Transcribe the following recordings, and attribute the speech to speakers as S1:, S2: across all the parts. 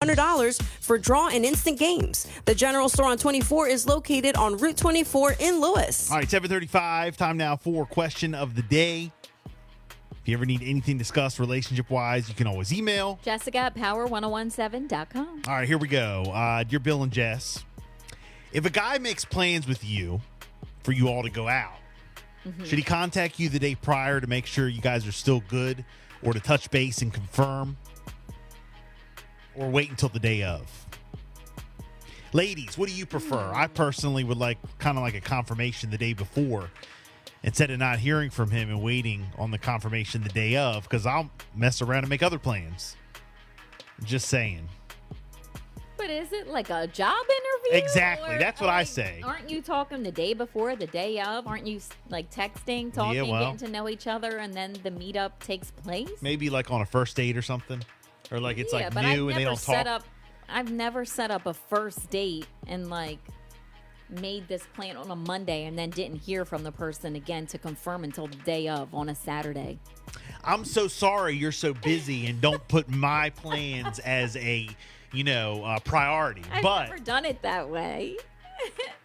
S1: $200 for draw and instant games. The General Store on 24 is located on Route 24 in Lewis.
S2: All right, 7:35. Time now for question of the day. If you ever need anything discussed relationship-wise, you can always email
S3: Jessica at power1017.com.
S2: All right, here we go. Dear Bill and Jess, if a guy makes plans with you for you all to go out, should he contact you the day prior to make sure you guys are still good, or to touch base and confirm, or wait until the day of? Ladies, what do you prefer? I personally would like kind of like a confirmation the day before instead of not hearing from him and waiting on the confirmation the day of, because I'll mess around and make other plans. Just saying.
S3: But is it like a job interview?
S2: Exactly.
S3: Or,
S2: That's what I say.
S3: Aren't you talking the day before, the day of? Aren't you like texting, talking, getting to know each other, and then the meetup takes place?
S2: Maybe like on a first date or something. Or like it's like new and they don't talk.
S3: I've never set up a first date and like made this plan on a Monday and then didn't hear from the person again to confirm until the day of on a Saturday.
S2: I'm so sorry you're so busy and don't put my plans as a priority.
S3: I've never done it that way.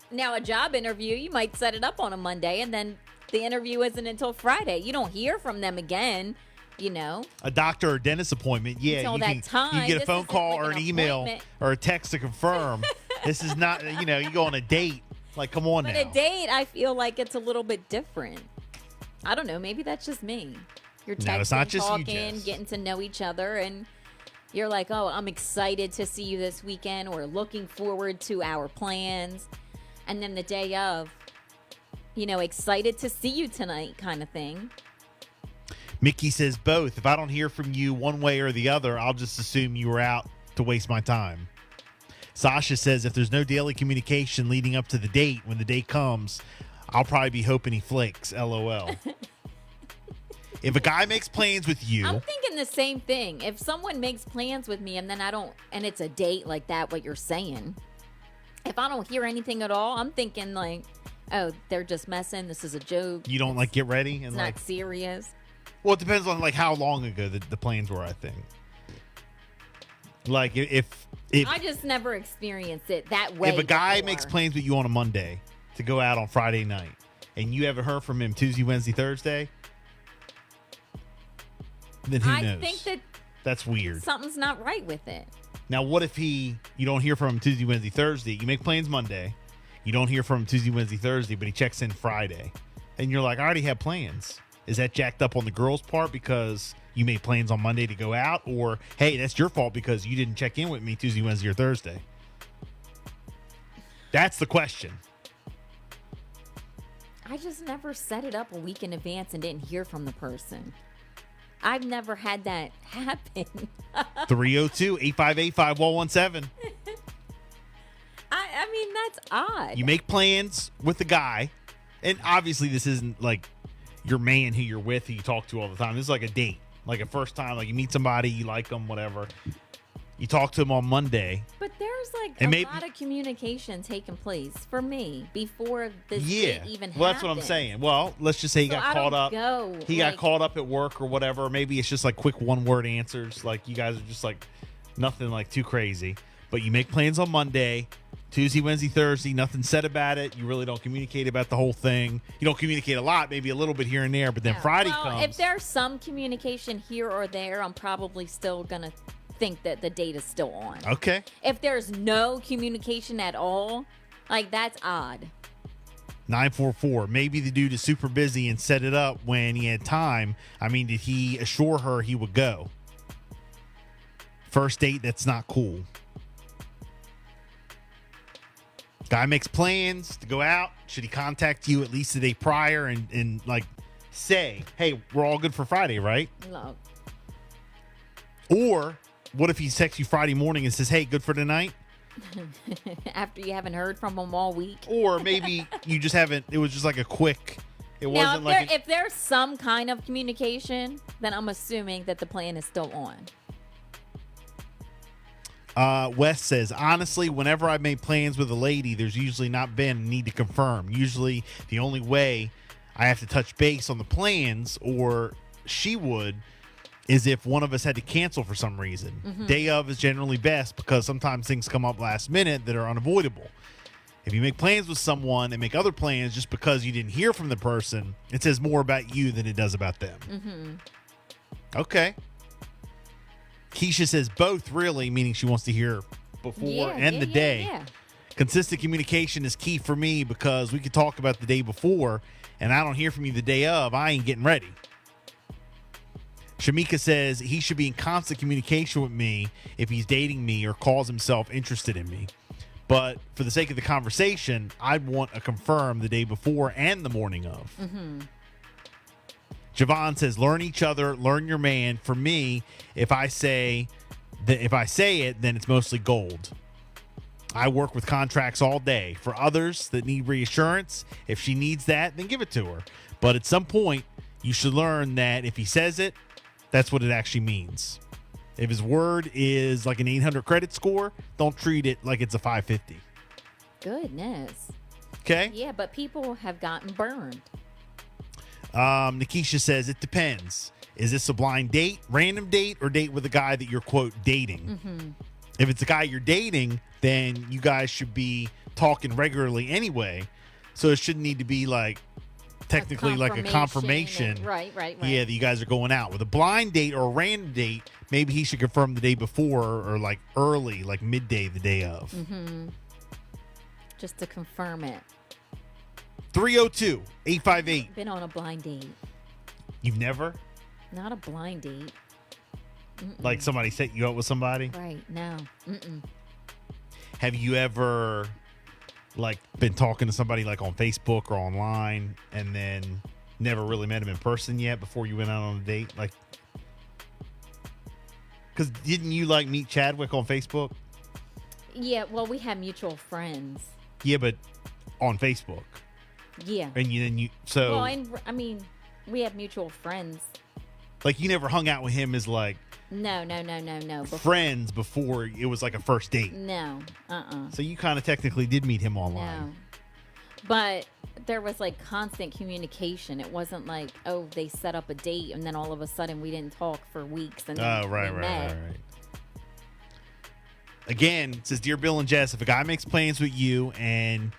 S3: Now, a job interview, you might set it up on a Monday and then the interview isn't until Friday. You don't hear from them again,
S2: A doctor or dentist appointment, yeah.
S3: Until
S2: you can get a phone call or an email or a text to confirm. This is not, you go on a date. Like, come on now.
S3: But a date, I feel like it's a little bit different. I don't know. Maybe that's just me. You're texting,
S2: it's not just
S3: talking, getting to know each other, and you're like, oh, I'm excited to see you this weekend, or looking forward to our plans. And then the day of, excited to see you tonight kind of thing.
S2: Mickey says both. If I don't hear from you one way or the other, I'll just assume you were out to waste my time. Sasha says if there's no daily communication leading up to the date, when the date comes, I'll probably be hoping he flakes. LOL. If a guy makes plans with you,
S3: I'm thinking the same thing. If someone makes plans with me and then and it's a date like that, what you're saying, if I don't hear anything at all, I'm thinking like, oh, they're just messing. This is a joke.
S2: You don't get ready and
S3: it's not serious.
S2: Well, it depends on how long ago the plans were, I think. Like if
S3: I just never experienced it that way.
S2: If a guy
S3: before.
S2: makes plans with you on a Monday to go out on Friday night and you haven't heard from him Tuesday, Wednesday, Thursday, then who knows?
S3: I think
S2: that's weird.
S3: Something's not right with it.
S2: Now, what if you don't hear from him Tuesday, Wednesday, Thursday? You make plans Monday. You don't hear from him Tuesday, Wednesday, Thursday, but he checks in Friday. And you're like, I already have plans. Is that jacked up on the girl's part because you made plans on Monday to go out? Or, hey, that's your fault because you didn't check in with me Tuesday, Wednesday, or Thursday? That's the question.
S3: I just never set it up a week in advance and didn't hear from the person. I've never had that happen.
S2: 302-858-5117.
S3: I mean, that's odd.
S2: You make plans with the guy, and obviously this isn't like your man who you're with, who you talk to all the time. This is like a date, like a first time, like you meet somebody, you like them, whatever. You talk to them on Monday.
S3: But there's like lot of communication taking place for me before this date even happened.
S2: Well, that's what I'm saying. Well, let's just say he got caught up. He got caught up at work or whatever. Maybe it's just like quick one-word answers. Like you guys are just like nothing like too crazy. But you make plans on Monday, Tuesday, Wednesday, Thursday, nothing said about it. You really don't communicate about the whole thing. You don't communicate a lot, maybe a little bit here and there, but then Friday comes.
S3: If there's some communication here or there, I'm probably still going to think that the date is still on.
S2: Okay.
S3: If there's no communication at all, like that's odd.
S2: 944. Maybe the dude is super busy and set it up when he had time. I mean, did he assure her he would go? First date, that's not cool. Guy makes plans to go out. Should he contact you at least the day prior and like say, hey, we're all good for Friday, right?
S3: No.
S2: Or what if he texts you Friday morning and says, hey, good for tonight?
S3: After you haven't heard from him all week.
S2: Or maybe you just haven't, it was just like a quick, it
S3: now,
S2: wasn't like.
S3: If there's some kind of communication, then I'm assuming that the plan is still on.
S2: Wes says, honestly, whenever I've made plans with a lady, there's usually not been a need to confirm. Usually the only way I have to touch base on the plans, or she would, is if one of us had to cancel for some reason. Day of is generally best because sometimes things come up last minute that are unavoidable. If you make plans with someone and make other plans just because you didn't hear from the person, it says more about you than it does about them. Okay. Keisha says both, really, meaning she wants to hear before and the day.
S3: Yeah.
S2: Consistent communication is key for me because we could talk about the day before and I don't hear from you the day of, I ain't getting ready. Shamika says he should be in constant communication with me if he's dating me or calls himself interested in me. But for the sake of the conversation, I'd want a confirm the day before and the morning of. Javon says, learn each other, learn your man. For me, if I say it, then it's mostly gold. I work with contracts all day. For others that need reassurance, if she needs that, then give it to her. But at some point, you should learn that if he says it, that's what it actually means. If his word is like an 800 credit score, don't treat it like it's a 550.
S3: Goodness.
S2: Okay?
S3: Yeah, but people have gotten burned.
S2: Nekeisha says, it depends. Is this a blind date, random date, or date with a guy that you're, quote, dating? If it's a guy you're dating, then you guys should be talking regularly anyway. So it shouldn't need to be like technically like a confirmation.
S3: Right.
S2: Yeah, that you guys are going out. With a blind date or a random date, maybe he should confirm the day before or like early, like midday the day of.
S3: Just to confirm it.
S2: 302-858.
S3: Been on a blind date.
S2: You've never?
S3: Not a blind date.
S2: Like somebody set you up with somebody?
S3: Right, no.
S2: Have you ever like been talking to somebody like on Facebook or online and then never really met him in person yet before you went out on a date? Like, because didn't you like meet Chadwick on Facebook?
S3: Yeah, well, we have mutual friends.
S2: Yeah, but on Facebook.
S3: Yeah.
S2: And so.
S3: Well, and I mean, we have mutual friends.
S2: Like you never hung out with him as like.
S3: No.
S2: Friends before it was like a first date.
S3: No.
S2: So you kind of technically did meet him online.
S3: No. But there was like constant communication. It wasn't like, oh, they set up a date and then all of a sudden we didn't talk for weeks and then
S2: right. Again, it says, Dear Bill and Jess, if a guy makes plans with you and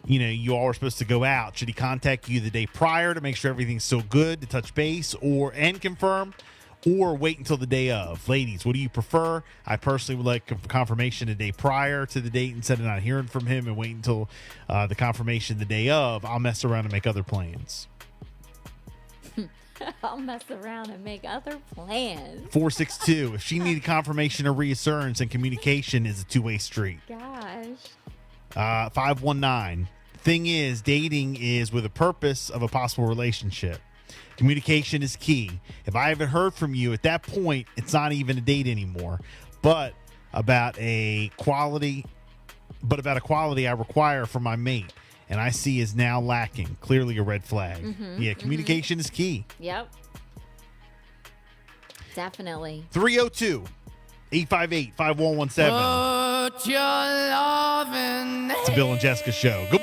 S2: you all are supposed to go out, should he contact you the day prior to make sure everything's still good, to touch base and confirm, or wait until the day of? Ladies, what do you prefer? I personally would like confirmation the day prior to the date instead of not hearing from him and wait until the confirmation the day of. I'll mess around and make other plans.
S3: I'll mess around and make other plans.
S2: 462. If she needed confirmation or reassurance, and communication is a two-way street.
S3: Gosh.
S2: 519. Thing is, dating is with a purpose of a possible relationship. Communication is key. If I haven't heard from you at that point, it's not even a date anymore. But about a quality I require from my mate and I see is now lacking. Clearly a red flag. Communication is key.
S3: Yep. Definitely.
S2: 302-858-5117. It's a Bill and Jessica show. Good